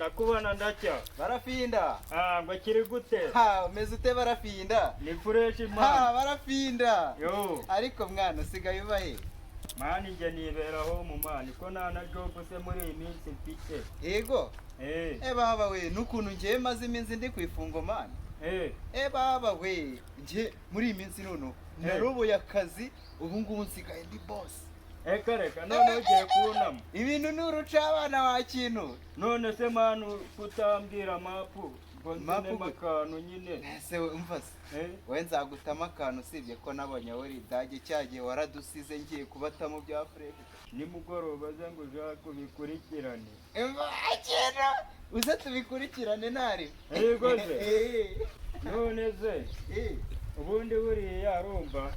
ndakubona ndacya. Barafinda. Ngo kiri gute? Umeze ute Barafinda? Ni fresh man. Barafinda. Yo. Ariko mwana usigaye ubahe? Mani nje niberaho mu mani ko nta job se muri iyi minsi mfite. Yego. Baba we nukuntu ngiye maze iminsi ndi kwifungo mani. Baba we ngiye muri iyi minsi none naroboye akazi ubu ngubu nsigaye ndi boss. Reka none ugiye kunama. Ibintu nuruca abana wa kintu. None se manu kutambwira mapu. Mapu akantu nyine. Ese umva se. We nzagutama akantu usibye ko nabonye wari dage cyagiye waradusize ngiye kubatamo bya fresh. Nimugoroba ze ngo uja kubikurikirane. Akera uze tubikurikirane nari. Yego se. None se. Ubundi buriya rumva.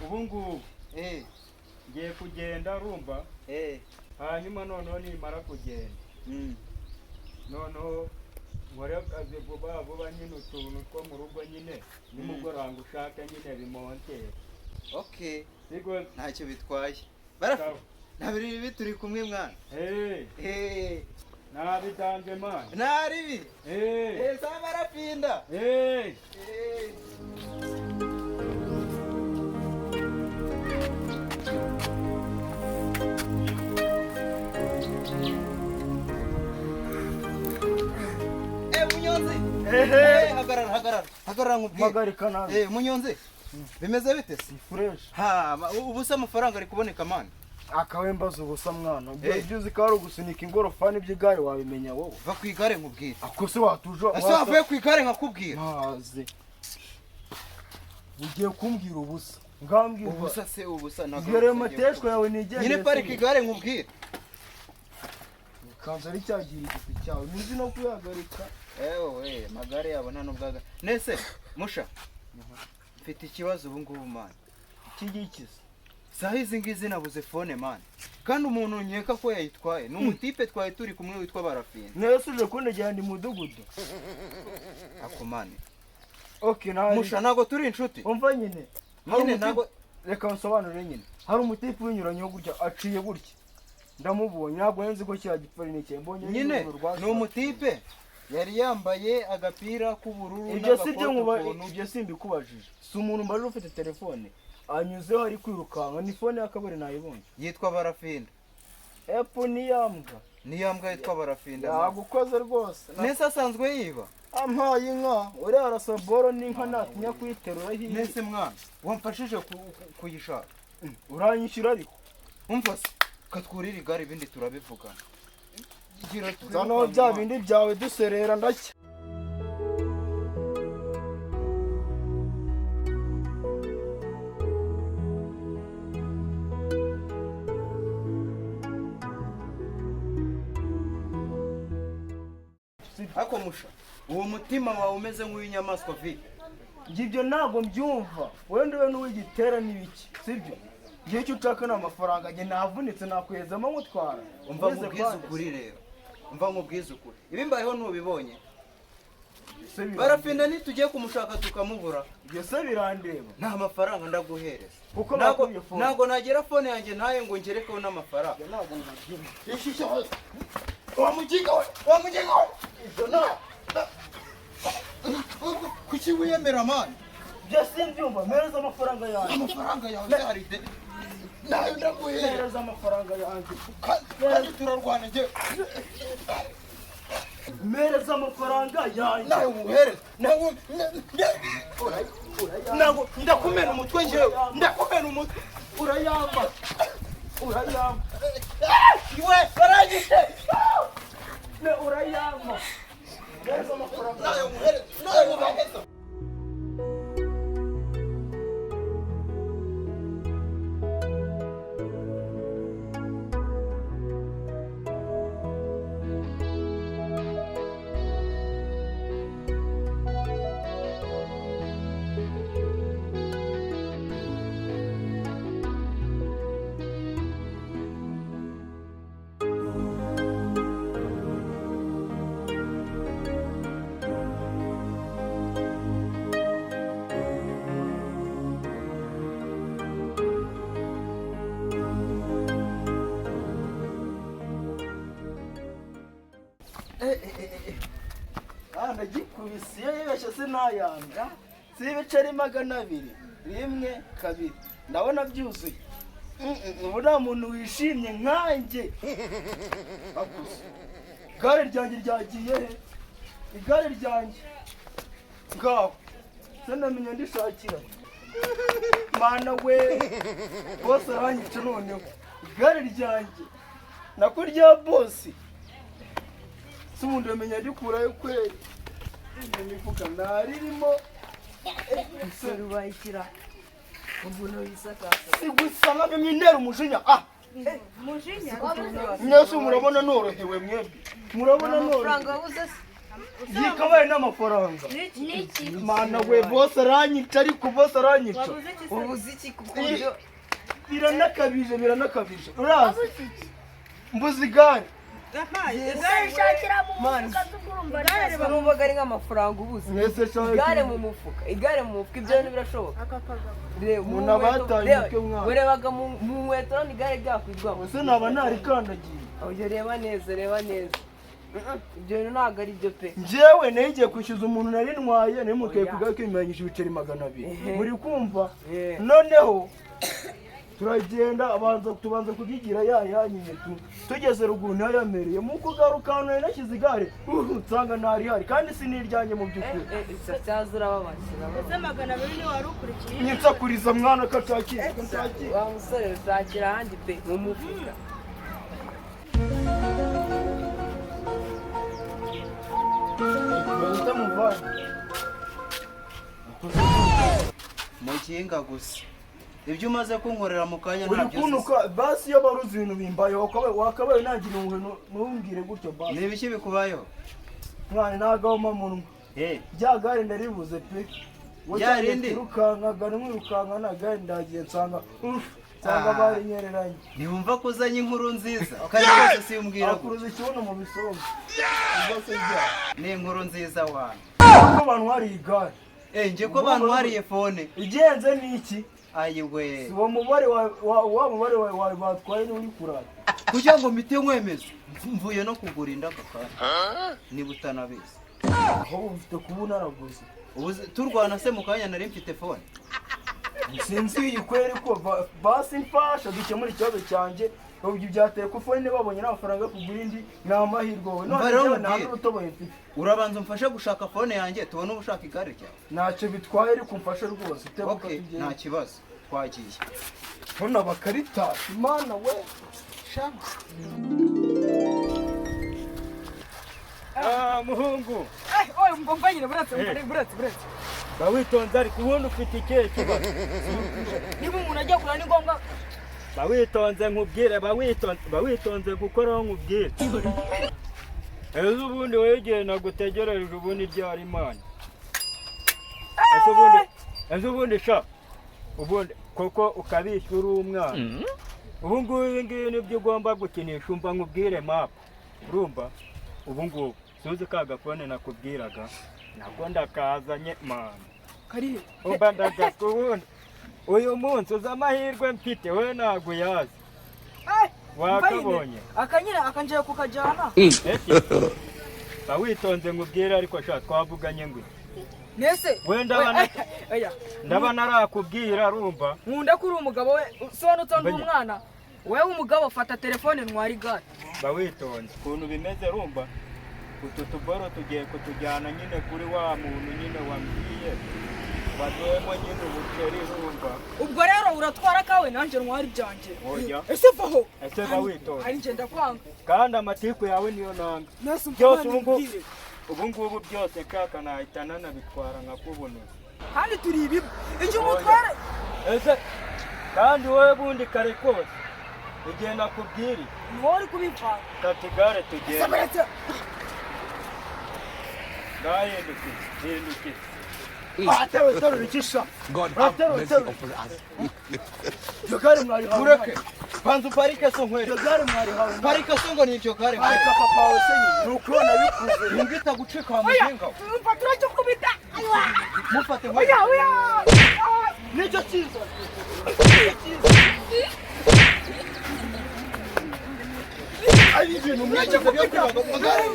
Ubu ngubu. Ngiye kugenda rumva. Hanyuma noneho nimara kugenda. Noneho wari akazi vuba nyine utuntu two mu rugo nyine nimugoroba ushaka nyine bimontere. Okay. Sigo ntacyo bitwaye. Barafu. Nabiri ibi turi kumwe mwana. Nabitanje man. Naribi. Sa Barafinda. Munyonzi. Hagarara nkubwire. Magarika nawe. Munyonzi. Bimeze bite se? Fresh. Ubusa amafaranga ari kuboneka mani. Akawembaza ubusa mwana. Byuzi ko ari ugusunika ingorofani by'igare wabimenya wowe. Va ku igare nkubwire. Akose watujo. Ase wavuye ku igare nkakubwira. Maze. Ugiye kumbwira ubusa. Ngambwira ubusa se ubusa ntabwo. Ngere mateshko yawe nigende. Nyine parike igare nkubwire. Kanza ari cyagira igiti cyawe. Nizi no kuyagarika. Ewe magare yabona n'ubwaga. Nese musha. Mfite ikibazo ubu ngubu man. Ikigikiza. Sahizi ngizi nabuze phone man. Kandi umuntu nkeka ko yayitwaye. N'umutipe twaye turi kumwe witwa Barafinda. Nese uje kunegera ndi mudugudu. Akomane. Okay nawe. Musha nago turi inshuti. Umva nyine. Nyine nago reka nsobanure nyine. Hari umutipe winyuranye gutya aciye gutya. Ndamubonye ntabwo yenze ko cya gipfari n'ike mbonye nyine ni umutipe yari yambaye agapira k'ubururu ibyo si byo ibyo simbikubajije si umuntu mbaje ufite telefone anyuzeho ari kwirukanka ni phone y'akabari nayibonye yitwa Barafinda niyambwa yitwa Barafinda yagukoze rwose nese asanzwe yiba ampaye inka uri arasa boro n'inka natinya kuyiterura hiye nese mwana wamfashije kuyishaka uranyishyura ariko umva se katwurira igare ibindi turabivugana. Zano bya bindi byawe duserera ndacye. Ako musha uwo mutima wawe umeze nk'uw'inyamaswa vi. Ngibyo ntago mbyumva. Wende we n'uwigitera nibiki sibyo? Igihe cyo ushaka n'amafaranga nge navunitse nakwezamo ngutwara. Umva mubwiza ukuri rero. Umva mubwiza ukuri. Ibi mbayeho n'ubibonye. Barafinda nitugiye kumushaka tukamubura. Ibyo se birandeba. Nta mafaranga ndaguhereza. Kuko nago nagera phone yanjye naye ngo ngerekeho n'amafaranga. Nago nagiye. Ishisha wa muginga we. Ibyo na. Kuki wiyemera man? Byo simbyumva mereza amafaranga yawe. Amafaranga yawe ari de. Nayo ndaguhereza amafaranga yanjye. Kandi turarwana nge. Mereza amafaranga yanjye. Nayo muhereza. Nago ndakumena umutwe ngewe. Ndakumena umutwe. Urayamba. Iwe barangije. Urayamba. Mereza amafaranga. Nayo muhereza. ndagikubise iyo yibeshye sinayanga si ibiceri 200 rimwe kabiri ndabona byuzuye ubu nta muntu wishimye nkanjye igare ryanjye ryagiye he igare ryanjye ngaho sinamenya ndishakira mana we bose aranyica noneho igare ryanjye nako rya bosi si umuntu yamenya rikurayo kweri imifuka ntaririmo umusore ubayikira umuntu wisakasa gusa nka bimintera umujinya umujinya mwese murabona norohewe mwebwe murabona amafaranga norohewe wabuze se yikabaye n'amafaranga niki mana we bose aranyica ariko bose aranyica wabuze iki se ubuze iki kuko biranakabije urazi mbuze igare numvaga ari nk'amafaranga ubuze mwese igare mu mufuka ibyo bintu birashoboka umuntu aba yataye umutwe mwana urebaga mu nkweto none igare ryakwirwamo ese naba narikandagiye oya reba neza ibyo bintu ntabwo ari byo pe njyewe nagiye kwishyuza umuntu nari ntwaye nari mutwaye ku gare kimenyesha ibiceri 200 muri kumva noneho turagenda tubanza kugigira yanyine tugeze ruguru ntayamereye mu kugaruka hano nari nashyize igare nsanga ntarihari kandi siniryanjye mu by'ukuri cyaza urababakira ese 200 niwe wari ukurikiye nyinsakuriza mwana kacakira wa musore ushakira ahandi pe mu mufuka mukinga gusa ibyo umaze kunkorera mu kanya uri ntabyo kunuka basi iyo baruzi ibintu bimbaye wakabaye nagira ngo ntumbwire gutyo basi ni ibiki bikubayeho mwana ntagahoma munwa rya gare ndaribuze pe rya rindi wirukankaga nta gare ndagiye nsanga barinyereranye ntiwumva ko uzanye inkuru nziza kandi rwose simbwira akuruza ikibuno mu bisonga ni inkuru nziza wanyu ko bantwariye igare njye ko bantwariye fone igenze n'iki ayiwe uwo mubare wawe batwaye niwe uri kurara kugira ngo mpite nkwemeza mvuye no kugura inda aka kanya niba utanabizi aho ufite kuba unaraguze turwana se mu kanya nari mfite fone sinzi iyi kweri ko basi mfasha dukemura ikibazo cyanjye ibyo bya telefone niba babonye n'amafaranga yo kugura indi ni amahirwe wowe none nta n'urutoboye mfite urabanza umfashe gushaka fone yanjye tubone uba ushaka igare ryawe ntacyo bitwaye ariko umfashe rwose nta kibazo twagiye hano bakarita imana we muhungu oya mva nyine buretse bawitonze ariko ubundi ufite ikihe kibazo niba umuntu ajya kureba ni ngombwa bawitonze nkubwire bawitonze gukoraho nkubwire ejo ubundi wegeye nagutegereje ubundi ryari imana ejo ubundi sha ubundi koko ukabishya uri umwana ubu ngubu ibi ngibi nibyo ugomba gukinisha umva nkubwire mapu urumva ubu ngubu suzi ka gafone nakubwiraga nako ndakazanye mana kariye umva ndagakubona uyu munsi uzi amahirwe mfite we ntabwo uyazi wakabonye akanyira akanjira kukajyana witonze nkubwire ariko sha twavuganye ngo nese ndaba narakubwira arumva nkunda ko uri umugabo we usobanutse ndi umwana wewe umugabo fata telefone ntwari igare bawitonze ukuntu bimeze rumva utu tuboro tugiye kutujyana nyine kuri wa muntu nyine wambwiye waduhemo nyine ubuceri rumva ubwo rero uratwara kawe nanjye ntwari ibyanjye oya ese vaho ese bawitonze ari njye ndakwanga kandi amatiku yawe niyo nanga nese byose ubu ngubu byose kaka nahita nanabitwara nkakubunuza kandi turi ibibu igihe umutware ese kandi wowe bundi kare kose igihe nakubwiri niwowe uri kubivanga kata igare tugenda ndahindukiye atewe terura ikisha atewe terura iryo gare mwari hawe ureke banza uparike so nkwere iryo gare mwari hawe parike so ngo ni iryo gare ariko papa wawe se nyine ni ukubona bikuze ntumbwita gucika wa muzinga mfata uracukubita mufate oya nicyo cyiza ari ibintu mwajya kugira ngo magare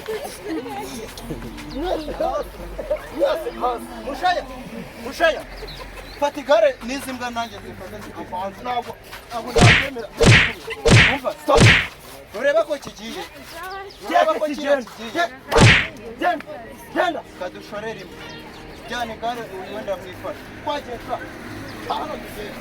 mushaya fata igare n'izi mbwa nanjye zifata zivanze ntabwo nabyemera umva stop ureba ko kigiye ureba ko kigiye genda kadushorera imwe jyana igare wenda mwifashe twagiye hano tugenda